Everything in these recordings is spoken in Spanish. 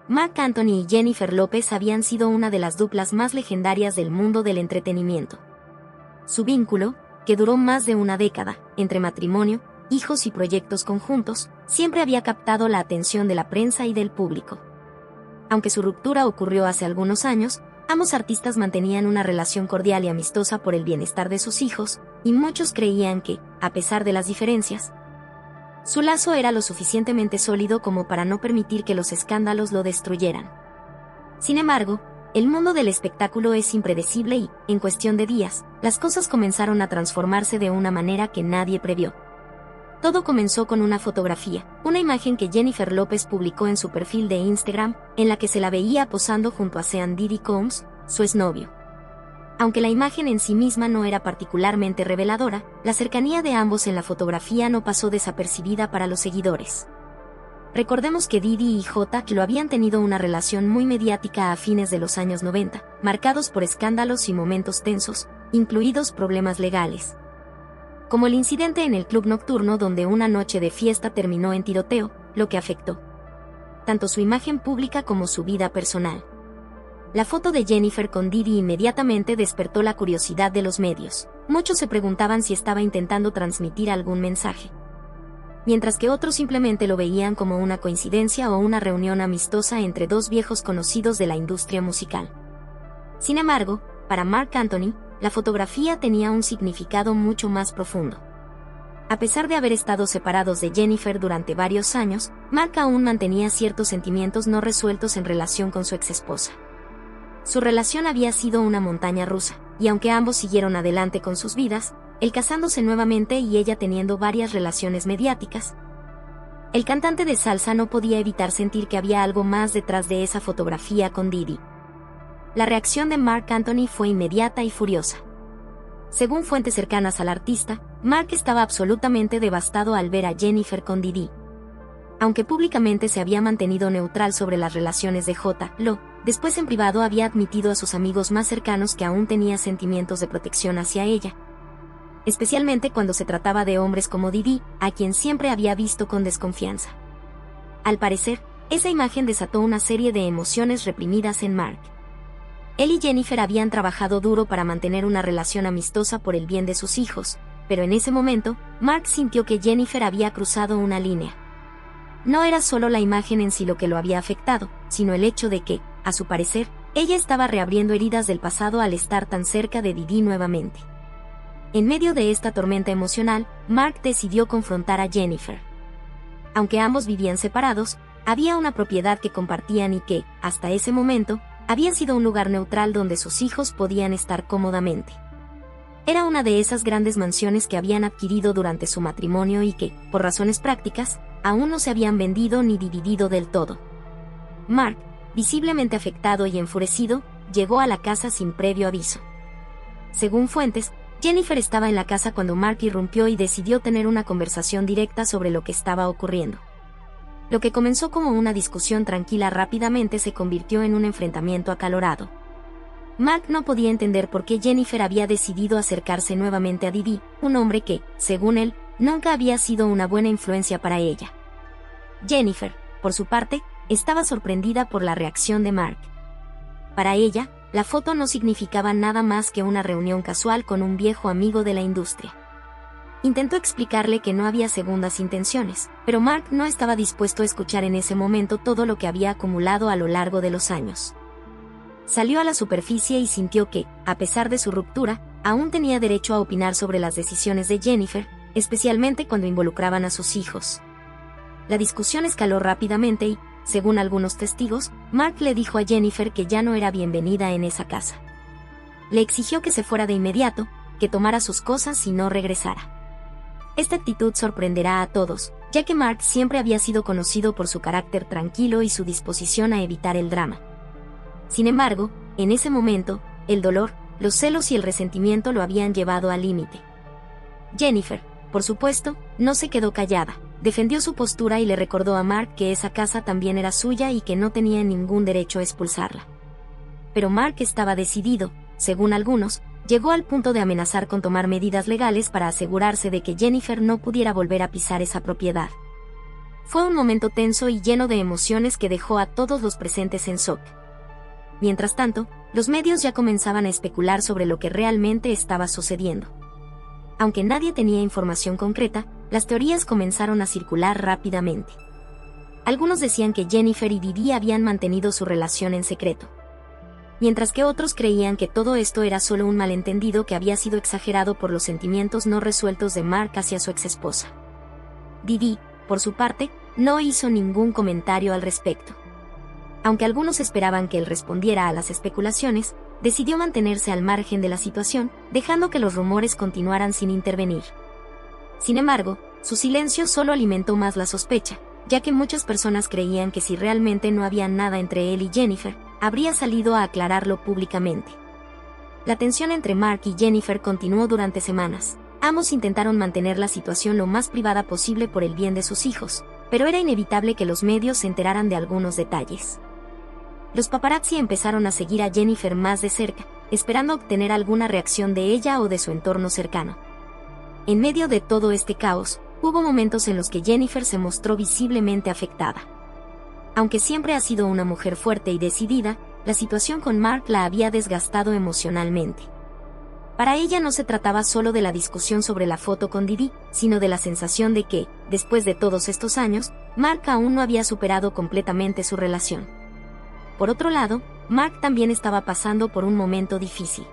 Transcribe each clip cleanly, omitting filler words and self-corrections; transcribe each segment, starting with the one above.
Marc Anthony y Jennifer López habían sido una de las duplas más legendarias del mundo del entretenimiento. Su vínculo, que duró más de una década, entre matrimonio, hijos y proyectos conjuntos, siempre había captado la atención de la prensa y del público. Aunque su ruptura ocurrió hace algunos años, ambos artistas mantenían una relación cordial y amistosa por el bienestar de sus hijos, y muchos creían que, a pesar de las diferencias, su lazo era lo suficientemente sólido como para no permitir que los escándalos lo destruyeran. Sin embargo, el mundo del espectáculo es impredecible y, en cuestión de días, las cosas comenzaron a transformarse de una manera que nadie previó. Todo comenzó con una fotografía, una imagen que Jennifer López publicó en su perfil de Instagram, en la que se la veía posando junto a Sean Diddy Combs, su exnovio. Aunque la imagen en sí misma no era particularmente reveladora, la cercanía de ambos en la fotografía no pasó desapercibida para los seguidores. Recordemos que Diddy y J. Lo habían tenido una relación muy mediática a fines de los años 90, marcados por escándalos y momentos tensos, incluidos problemas legales, como el incidente en el club nocturno donde una noche de fiesta terminó en tiroteo, lo que afectó tanto su imagen pública como su vida personal. La foto de Jennifer con Diddy inmediatamente despertó la curiosidad de los medios. Muchos se preguntaban si estaba intentando transmitir algún mensaje, mientras que otros simplemente lo veían como una coincidencia o una reunión amistosa entre dos viejos conocidos de la industria musical. Sin embargo, para Marc Anthony, la fotografía tenía un significado mucho más profundo. A pesar de haber estado separados de Jennifer durante varios años, Marc aún mantenía ciertos sentimientos no resueltos en relación con su exesposa. Su relación había sido una montaña rusa, y aunque ambos siguieron adelante con sus vidas, él casándose nuevamente y ella teniendo varias relaciones mediáticas, el cantante de salsa no podía evitar sentir que había algo más detrás de esa fotografía con Diddy. La reacción de Marc Anthony fue inmediata y furiosa. Según fuentes cercanas al artista, Marc estaba absolutamente devastado al ver a Jennifer con Diddy. Aunque públicamente se había mantenido neutral sobre las relaciones de J.Lo, después en privado había admitido a sus amigos más cercanos que aún tenía sentimientos de protección hacia ella, especialmente cuando se trataba de hombres como Diddy, a quien siempre había visto con desconfianza. Al parecer, esa imagen desató una serie de emociones reprimidas en Marc. Él y Jennifer habían trabajado duro para mantener una relación amistosa por el bien de sus hijos, pero en ese momento, Marc sintió que Jennifer había cruzado una línea. No era solo la imagen en sí lo que lo había afectado, sino el hecho de que, a su parecer, ella estaba reabriendo heridas del pasado al estar tan cerca de Diddy nuevamente. En medio de esta tormenta emocional, Marc decidió confrontar a Jennifer. Aunque ambos vivían separados, había una propiedad que compartían y que, hasta ese momento, había sido un lugar neutral donde sus hijos podían estar cómodamente. Era una de esas grandes mansiones que habían adquirido durante su matrimonio y que, por razones prácticas, aún no se habían vendido ni dividido del todo. Marc, visiblemente afectado y enfurecido, llegó a la casa sin previo aviso. Según fuentes, Jennifer estaba en la casa cuando Marc irrumpió y decidió tener una conversación directa sobre lo que estaba ocurriendo. Lo que comenzó como una discusión tranquila rápidamente se convirtió en un enfrentamiento acalorado. Marc no podía entender por qué Jennifer había decidido acercarse nuevamente a Diddy, un hombre que, según él, nunca había sido una buena influencia para ella. Jennifer, por su parte, estaba sorprendida por la reacción de Marc. Para ella, la foto no significaba nada más que una reunión casual con un viejo amigo de la industria. Intentó explicarle que no había segundas intenciones, pero Marc no estaba dispuesto a escuchar en ese momento todo lo que había acumulado a lo largo de los años. Salió a la superficie y sintió que, a pesar de su ruptura, aún tenía derecho a opinar sobre las decisiones de Jennifer, especialmente cuando involucraban a sus hijos. La discusión escaló rápidamente y, según algunos testigos, Marc le dijo a Jennifer que ya no era bienvenida en esa casa. Le exigió que se fuera de inmediato, que tomara sus cosas y no regresara. Esta actitud sorprenderá a todos, ya que Marc siempre había sido conocido por su carácter tranquilo y su disposición a evitar el drama. Sin embargo, en ese momento, el dolor, los celos y el resentimiento lo habían llevado al límite. Jennifer, por supuesto, no se quedó callada, defendió su postura y le recordó a Marc que esa casa también era suya y que no tenía ningún derecho a expulsarla. Pero Marc estaba decidido, según algunos, llegó al punto de amenazar con tomar medidas legales para asegurarse de que Jennifer no pudiera volver a pisar esa propiedad. Fue un momento tenso y lleno de emociones que dejó a todos los presentes en shock. Mientras tanto, los medios ya comenzaban a especular sobre lo que realmente estaba sucediendo. Aunque nadie tenía información concreta, las teorías comenzaron a circular rápidamente. Algunos decían que Jennifer y Didi habían mantenido su relación en secreto, mientras que otros creían que todo esto era solo un malentendido que había sido exagerado por los sentimientos no resueltos de Mark hacia su exesposa. Didi, por su parte, no hizo ningún comentario al respecto. Aunque algunos esperaban que él respondiera a las especulaciones, decidió mantenerse al margen de la situación, dejando que los rumores continuaran sin intervenir. Sin embargo, su silencio solo alimentó más la sospecha, ya que muchas personas creían que si realmente no había nada entre él y Jennifer, habría salido a aclararlo públicamente. La tensión entre Mark y Jennifer continuó durante semanas. Ambos intentaron mantener la situación lo más privada posible por el bien de sus hijos, pero era inevitable que los medios se enteraran de algunos detalles. Los paparazzi empezaron a seguir a Jennifer más de cerca, esperando obtener alguna reacción de ella o de su entorno cercano. En medio de todo este caos, hubo momentos en los que Jennifer se mostró visiblemente afectada. Aunque siempre ha sido una mujer fuerte y decidida, la situación con Mark la había desgastado emocionalmente. Para ella no se trataba solo de la discusión sobre la foto con Didi, sino de la sensación de que, después de todos estos años, Mark aún no había superado completamente su relación. Por otro lado, Mark también estaba pasando por un momento difícil.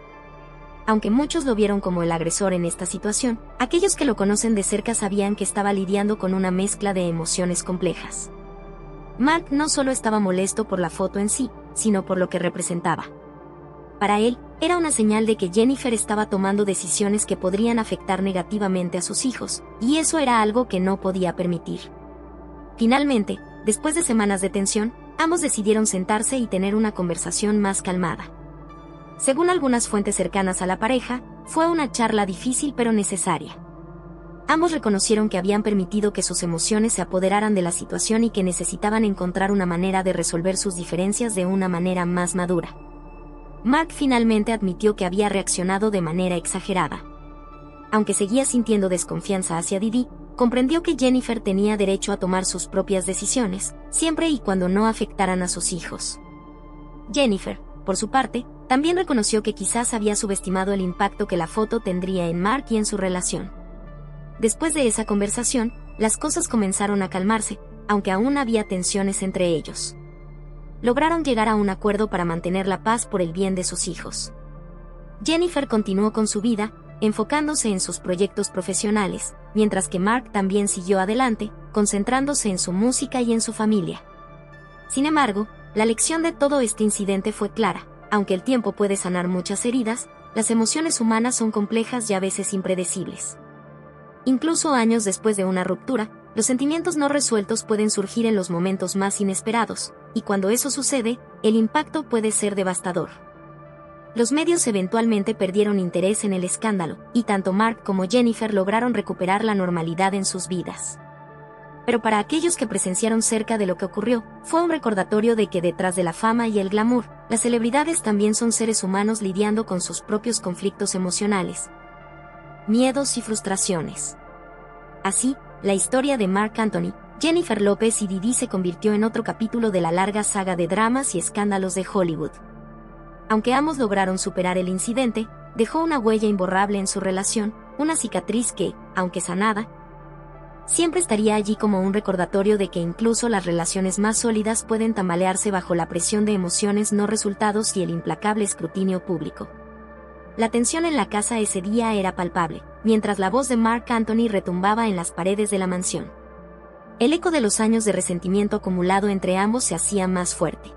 Aunque muchos lo vieron como el agresor en esta situación, aquellos que lo conocen de cerca sabían que estaba lidiando con una mezcla de emociones complejas. Mark no solo estaba molesto por la foto en sí, sino por lo que representaba. Para él, era una señal de que Jennifer estaba tomando decisiones que podrían afectar negativamente a sus hijos, y eso era algo que no podía permitir. Finalmente, después de semanas de tensión, ambos decidieron sentarse y tener una conversación más calmada. Según algunas fuentes cercanas a la pareja, fue una charla difícil pero necesaria. Ambos reconocieron que habían permitido que sus emociones se apoderaran de la situación y que necesitaban encontrar una manera de resolver sus diferencias de una manera más madura. Mark finalmente admitió que había reaccionado de manera exagerada. Aunque seguía sintiendo desconfianza hacia Didi, comprendió que Jennifer tenía derecho a tomar sus propias decisiones, siempre y cuando no afectaran a sus hijos. Jennifer, por su parte, también reconoció que quizás había subestimado el impacto que la foto tendría en Mark y en su relación. Después de esa conversación, las cosas comenzaron a calmarse, aunque aún había tensiones entre ellos. Lograron llegar a un acuerdo para mantener la paz por el bien de sus hijos. Jennifer continuó con su vida, enfocándose en sus proyectos profesionales, mientras que Mark también siguió adelante, concentrándose en su música y en su familia. Sin embargo, la lección de todo este incidente fue clara. Aunque el tiempo puede sanar muchas heridas, las emociones humanas son complejas y a veces impredecibles. Incluso años después de una ruptura, los sentimientos no resueltos pueden surgir en los momentos más inesperados, y cuando eso sucede, el impacto puede ser devastador. Los medios eventualmente perdieron interés en el escándalo, y tanto Mark como Jennifer lograron recuperar la normalidad en sus vidas. Pero para aquellos que presenciaron cerca de lo que ocurrió, fue un recordatorio de que detrás de la fama y el glamour, las celebridades también son seres humanos lidiando con sus propios conflictos emocionales, miedos y frustraciones. Así, la historia de Marc Anthony, Jennifer López y Didi se convirtió en otro capítulo de la larga saga de dramas y escándalos de Hollywood. Aunque ambos lograron superar el incidente, dejó una huella imborrable en su relación, una cicatriz que, aunque sanada, siempre estaría allí como un recordatorio de que incluso las relaciones más sólidas pueden tambalearse bajo la presión de emociones no resultados y el implacable escrutinio público. La tensión en la casa ese día era palpable, mientras la voz de Marc Anthony retumbaba en las paredes de la mansión. El eco de los años de resentimiento acumulado entre ambos se hacía más fuerte.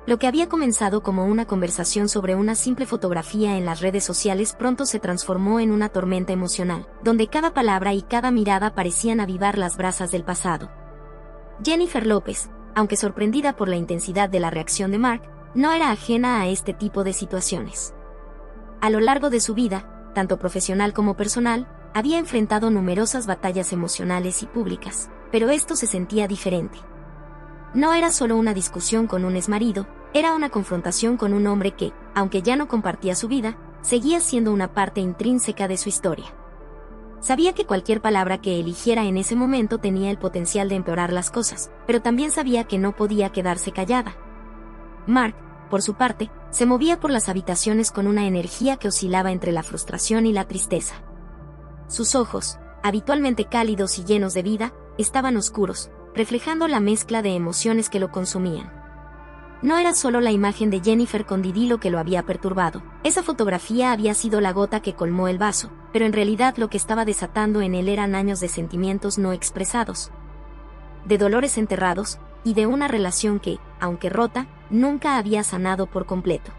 Lo que había comenzado como una conversación sobre una simple fotografía en las redes sociales pronto se transformó en una tormenta emocional, donde cada palabra y cada mirada parecían avivar las brasas del pasado. Jennifer López, aunque sorprendida por la intensidad de la reacción de Mark, no era ajena a este tipo de situaciones. A lo largo de su vida, tanto profesional como personal, había enfrentado numerosas batallas emocionales y públicas, pero esto se sentía diferente. No era solo una discusión con un exmarido, era una confrontación con un hombre que, aunque ya no compartía su vida, seguía siendo una parte intrínseca de su historia. Sabía que cualquier palabra que eligiera en ese momento tenía el potencial de empeorar las cosas, pero también sabía que no podía quedarse callada. Mark, por su parte, se movía por las habitaciones con una energía que oscilaba entre la frustración y la tristeza. Sus ojos, habitualmente cálidos y llenos de vida, estaban oscuros, reflejando la mezcla de emociones que lo consumían. No era solo la imagen de Jennifer con Didi lo que lo había perturbado. Esa fotografía había sido la gota que colmó el vaso, pero en realidad lo que estaba desatando en él eran años de sentimientos no expresados, de dolores enterrados, y de una relación que, aunque rota, nunca había sanado por completo.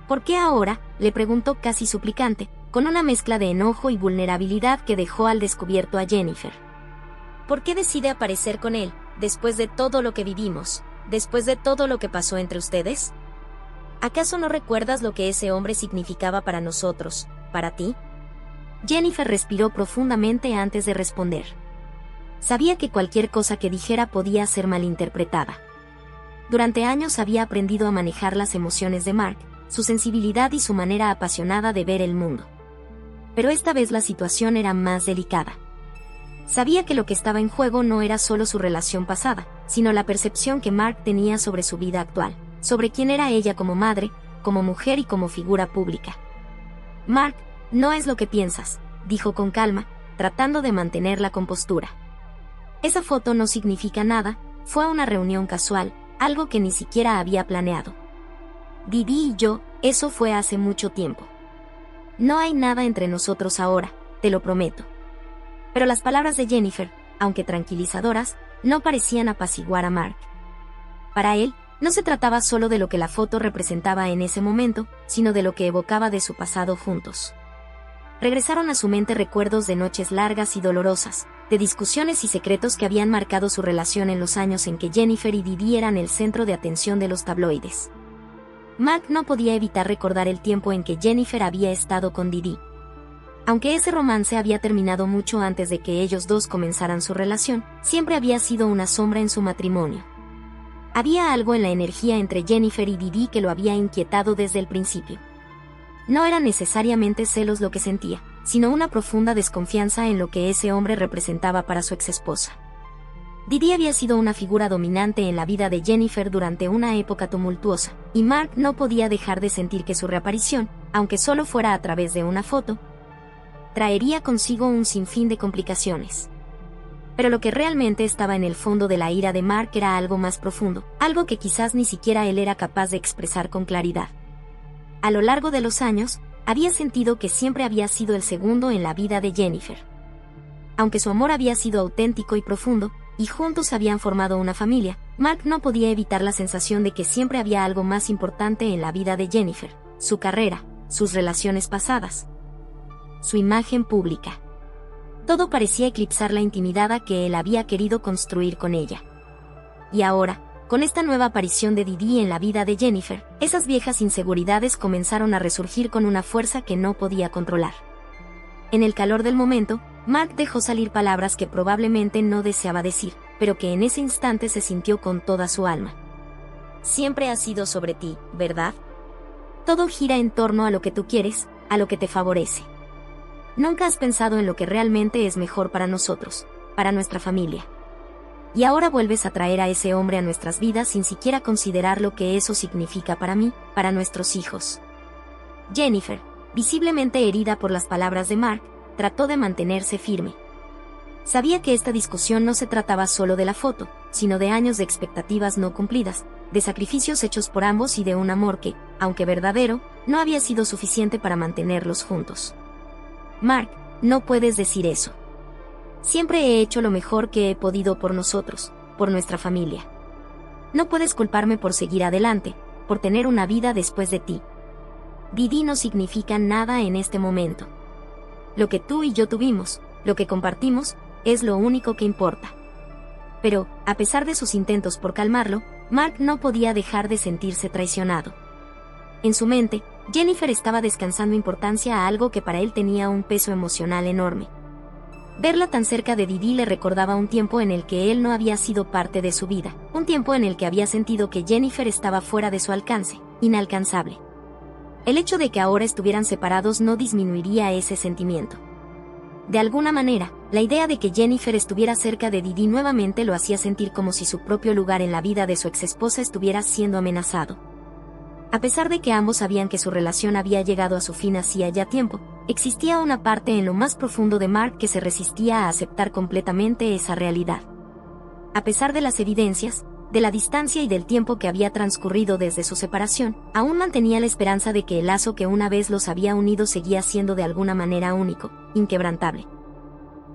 ¿Por qué ahora?, le preguntó casi suplicante, con una mezcla de enojo y vulnerabilidad que dejó al descubierto a Jennifer. ¿Por qué decide aparecer con él, después de todo lo que vivimos, después de todo lo que pasó entre ustedes? ¿Acaso no recuerdas lo que ese hombre significaba para nosotros, para ti? Jennifer respiró profundamente antes de responder. Sabía que cualquier cosa que dijera podía ser malinterpretada. Durante años había aprendido a manejar las emociones de Mark, su sensibilidad y su manera apasionada de ver el mundo. Pero esta vez la situación era más delicada. Sabía que lo que estaba en juego no era solo su relación pasada, sino la percepción que Mark tenía sobre su vida actual, sobre quién era ella como madre, como mujer y como figura pública. Mark, no es lo que piensas, dijo con calma, tratando de mantener la compostura. Esa foto no significa nada, fue una reunión casual, algo que ni siquiera había planeado. Didi y yo, eso fue hace mucho tiempo. No hay nada entre nosotros ahora, te lo prometo. Pero las palabras de Jennifer, aunque tranquilizadoras, no parecían apaciguar a Mark. Para él, no se trataba solo de lo que la foto representaba en ese momento, sino de lo que evocaba de su pasado juntos. Regresaron a su mente recuerdos de noches largas y dolorosas, de discusiones y secretos que habían marcado su relación en los años en que Jennifer y Didi eran el centro de atención de los tabloides. Mark no podía evitar recordar el tiempo en que Jennifer había estado con Didi. Aunque ese romance había terminado mucho antes de que ellos dos comenzaran su relación, siempre había sido una sombra en su matrimonio. Había algo en la energía entre Jennifer y Didi que lo había inquietado desde el principio. No eran necesariamente celos lo que sentía, sino una profunda desconfianza en lo que ese hombre representaba para su exesposa. Didi había sido una figura dominante en la vida de Jennifer durante una época tumultuosa, y Mark no podía dejar de sentir que su reaparición, aunque solo fuera a través de una foto, traería consigo un sinfín de complicaciones. Pero lo que realmente estaba en el fondo de la ira de Mark era algo más profundo, algo que quizás ni siquiera él era capaz de expresar con claridad. A lo largo de los años, había sentido que siempre había sido el segundo en la vida de Jennifer. Aunque su amor había sido auténtico y profundo, y juntos habían formado una familia, Mark no podía evitar la sensación de que siempre había algo más importante en la vida de Jennifer: su carrera, sus relaciones pasadas, su imagen pública. Todo parecía eclipsar la intimidad que él había querido construir con ella. Y ahora, con esta nueva aparición de Didi en la vida de Jennifer, esas viejas inseguridades comenzaron a resurgir con una fuerza que no podía controlar. En el calor del momento, Mark dejó salir palabras que probablemente no deseaba decir, pero que en ese instante se sintió con toda su alma. Siempre ha sido sobre ti, ¿verdad? Todo gira en torno a lo que tú quieres, a lo que te favorece. Nunca has pensado en lo que realmente es mejor para nosotros, para nuestra familia. Y ahora vuelves a traer a ese hombre a nuestras vidas sin siquiera considerar lo que eso significa para mí, para nuestros hijos. Jennifer, visiblemente herida por las palabras de Mark, trató de mantenerse firme. Sabía que esta discusión no se trataba solo de la foto, sino de años de expectativas no cumplidas, de sacrificios hechos por ambos y de un amor que, aunque verdadero, no había sido suficiente para mantenerlos juntos. Mark, no puedes decir eso. Siempre he hecho lo mejor que he podido por nosotros, por nuestra familia. No puedes culparme por seguir adelante, por tener una vida después de ti. Didi no significa nada en este momento. Lo que tú y yo tuvimos, lo que compartimos, es lo único que importa. Pero, a pesar de sus intentos por calmarlo, Mark no podía dejar de sentirse traicionado. En su mente, Jennifer estaba descansando importancia a algo que para él tenía un peso emocional enorme. Verla tan cerca de Didi le recordaba un tiempo en el que él no había sido parte de su vida, un tiempo en el que había sentido que Jennifer estaba fuera de su alcance, inalcanzable. El hecho de que ahora estuvieran separados no disminuiría ese sentimiento. De alguna manera, la idea de que Jennifer estuviera cerca de Didi nuevamente lo hacía sentir como si su propio lugar en la vida de su exesposa estuviera siendo amenazado. A pesar de que ambos sabían que su relación había llegado a su fin hacía ya tiempo, existía una parte en lo más profundo de Mark que se resistía a aceptar completamente esa realidad. A pesar de las evidencias, de la distancia y del tiempo que había transcurrido desde su separación, aún mantenía la esperanza de que el lazo que una vez los había unido seguía siendo de alguna manera único, inquebrantable.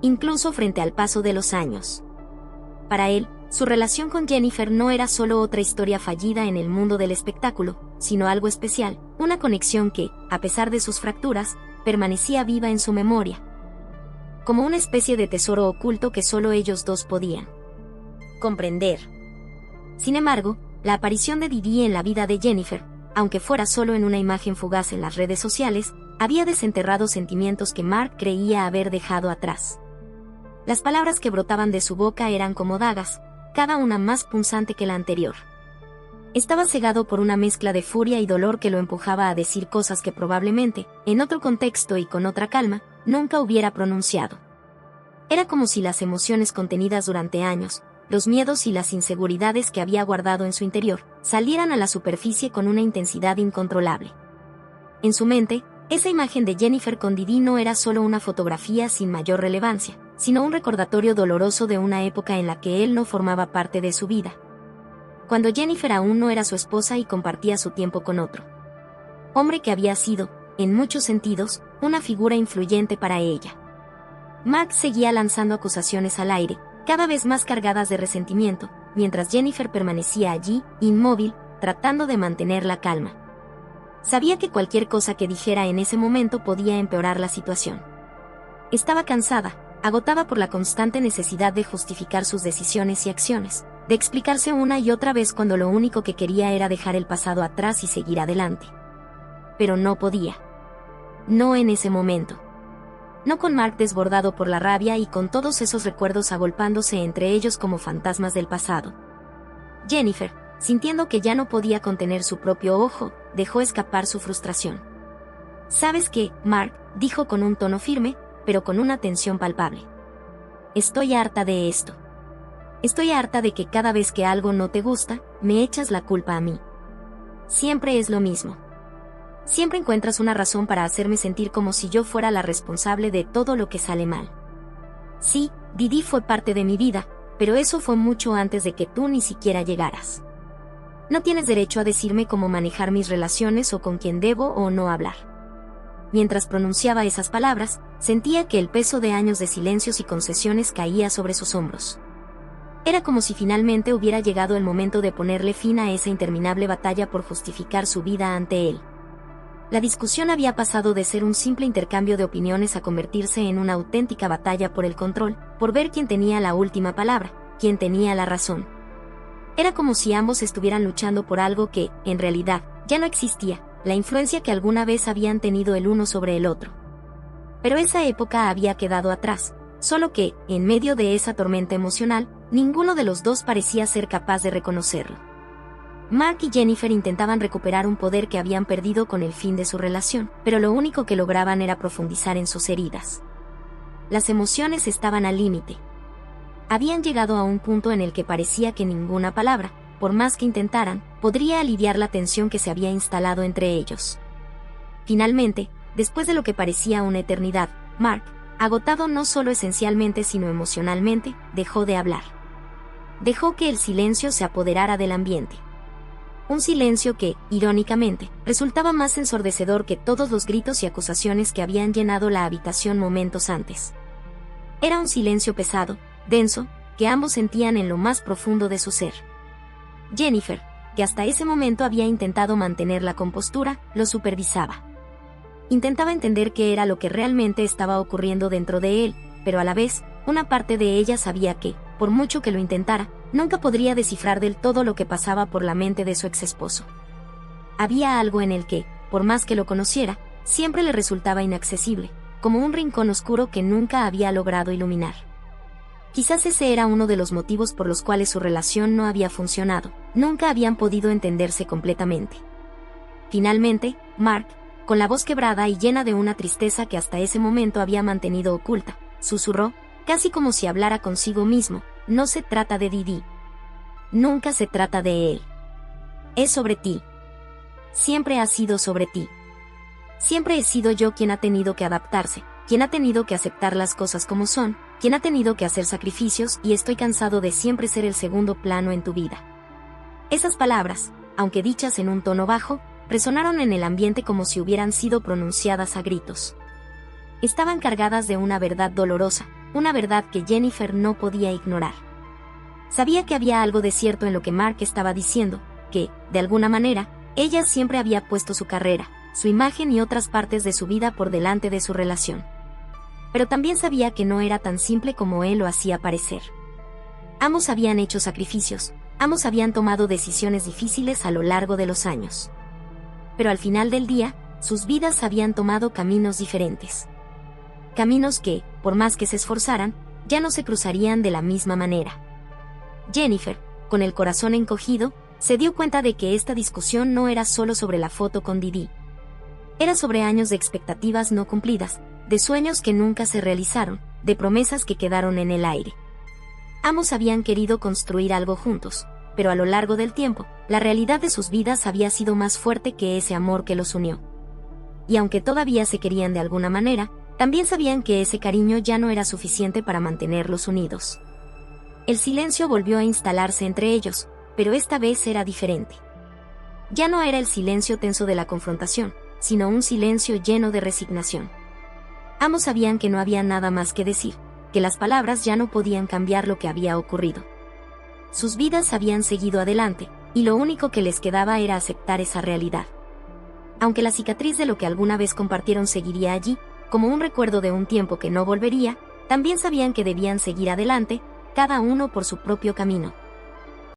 Incluso frente al paso de los años. Para él, su relación con Jennifer no era solo otra historia fallida en el mundo del espectáculo, sino algo especial, una conexión que, a pesar de sus fracturas, permanecía viva en su memoria. Como una especie de tesoro oculto que solo ellos dos podían comprender. Sin embargo, la aparición de Didi en la vida de Jennifer, aunque fuera solo en una imagen fugaz en las redes sociales, había desenterrado sentimientos que Mark creía haber dejado atrás. Las palabras que brotaban de su boca eran como dagas, cada una más punzante que la anterior. Estaba cegado por una mezcla de furia y dolor que lo empujaba a decir cosas que probablemente, en otro contexto y con otra calma, nunca hubiera pronunciado. Era como si las emociones contenidas durante años, los miedos y las inseguridades que había guardado en su interior, salieran a la superficie con una intensidad incontrolable. En su mente, esa imagen de Jennifer con Didi no era solo una fotografía sin mayor relevancia, sino un recordatorio doloroso de una época en la que él no formaba parte de su vida. Cuando Jennifer aún no era su esposa y compartía su tiempo con otro hombre que había sido, en muchos sentidos, una figura influyente para ella. Mark seguía lanzando acusaciones al aire, cada vez más cargadas de resentimiento, mientras Jennifer permanecía allí, inmóvil, tratando de mantener la calma. Sabía que cualquier cosa que dijera en ese momento podía empeorar la situación. Estaba cansada, agotada por la constante necesidad de justificar sus decisiones y acciones, de explicarse una y otra vez cuando lo único que quería era dejar el pasado atrás y seguir adelante. Pero no podía. No en ese momento. No con Mark desbordado por la rabia y con todos esos recuerdos agolpándose entre ellos como fantasmas del pasado. Jennifer, sintiendo que ya no podía contener su propio ojo, dejó escapar su frustración. «¿Sabes qué, Mark?», dijo con un tono firme, pero con una tensión palpable. «Estoy harta de esto. Estoy harta de que cada vez que algo no te gusta, me echas la culpa a mí. Siempre es lo mismo. Siempre encuentras una razón para hacerme sentir como si yo fuera la responsable de todo lo que sale mal. Sí, Didi fue parte de mi vida, pero eso fue mucho antes de que tú ni siquiera llegaras. No tienes derecho a decirme cómo manejar mis relaciones o con quién debo o no hablar». Mientras pronunciaba esas palabras, sentía que el peso de años de silencios y concesiones caía sobre sus hombros. Era como si finalmente hubiera llegado el momento de ponerle fin a esa interminable batalla por justificar su vida ante él. La discusión había pasado de ser un simple intercambio de opiniones a convertirse en una auténtica batalla por el control, por ver quién tenía la última palabra, quién tenía la razón. Era como si ambos estuvieran luchando por algo que, en realidad, ya no existía, la influencia que alguna vez habían tenido el uno sobre el otro. Pero esa época había quedado atrás, solo que, en medio de esa tormenta emocional, ninguno de los dos parecía ser capaz de reconocerlo. Mark y Jennifer intentaban recuperar un poder que habían perdido con el fin de su relación, pero lo único que lograban era profundizar en sus heridas. Las emociones estaban al límite. Habían llegado a un punto en el que parecía que ninguna palabra, por más que intentaran, podría aliviar la tensión que se había instalado entre ellos. Finalmente, después de lo que parecía una eternidad, Mark, agotado no solo esencialmente sino emocionalmente, dejó de hablar. Dejó que el silencio se apoderara del ambiente. Un silencio que, irónicamente, resultaba más ensordecedor que todos los gritos y acusaciones que habían llenado la habitación momentos antes. Era un silencio pesado, denso, que ambos sentían en lo más profundo de su ser. Jennifer, que hasta ese momento había intentado mantener la compostura, lo supervisaba. Intentaba entender qué era lo que realmente estaba ocurriendo dentro de él, pero a la vez, una parte de ella sabía que, por mucho que lo intentara, nunca podría descifrar del todo lo que pasaba por la mente de su exesposo. Había algo en el que, por más que lo conociera, siempre le resultaba inaccesible, como un rincón oscuro que nunca había logrado iluminar. Quizás ese era uno de los motivos por los cuales su relación no había funcionado, nunca habían podido entenderse completamente. Finalmente, Mark, con la voz quebrada y llena de una tristeza que hasta ese momento había mantenido oculta, susurró, casi como si hablara consigo mismo, no se trata de Didi. Nunca se trata de él. Es sobre ti. Siempre ha sido sobre ti. Siempre he sido yo quien ha tenido que adaptarse, quien ha tenido que aceptar las cosas como son, quien ha tenido que hacer sacrificios y estoy cansado de siempre ser el segundo plano en tu vida. Esas palabras, aunque dichas en un tono bajo, resonaron en el ambiente como si hubieran sido pronunciadas a gritos. Estaban cargadas de una verdad dolorosa, una verdad que Jennifer no podía ignorar. Sabía que había algo de cierto en lo que Mark estaba diciendo, que, de alguna manera, ella siempre había puesto su carrera, su imagen y otras partes de su vida por delante de su relación. Pero también sabía que no era tan simple como él lo hacía parecer. Ambos habían hecho sacrificios, ambos habían tomado decisiones difíciles a lo largo de los años. Pero al final del día, sus vidas habían tomado caminos diferentes. Caminos que, por más que se esforzaran, ya no se cruzarían de la misma manera. Jennifer, con el corazón encogido, se dio cuenta de que esta discusión no era solo sobre la foto con Didi. Era sobre años de expectativas no cumplidas, de sueños que nunca se realizaron, de promesas que quedaron en el aire. Ambos habían querido construir algo juntos, pero a lo largo del tiempo, la realidad de sus vidas había sido más fuerte que ese amor que los unió. Y aunque todavía se querían de alguna manera, también sabían que ese cariño ya no era suficiente para mantenerlos unidos. El silencio volvió a instalarse entre ellos, pero esta vez era diferente. Ya no era el silencio tenso de la confrontación, sino un silencio lleno de resignación. Ambos sabían que no había nada más que decir, que las palabras ya no podían cambiar lo que había ocurrido. Sus vidas habían seguido adelante, y lo único que les quedaba era aceptar esa realidad. Aunque la cicatriz de lo que alguna vez compartieron seguiría allí, como un recuerdo de un tiempo que no volvería, también sabían que debían seguir adelante, cada uno por su propio camino.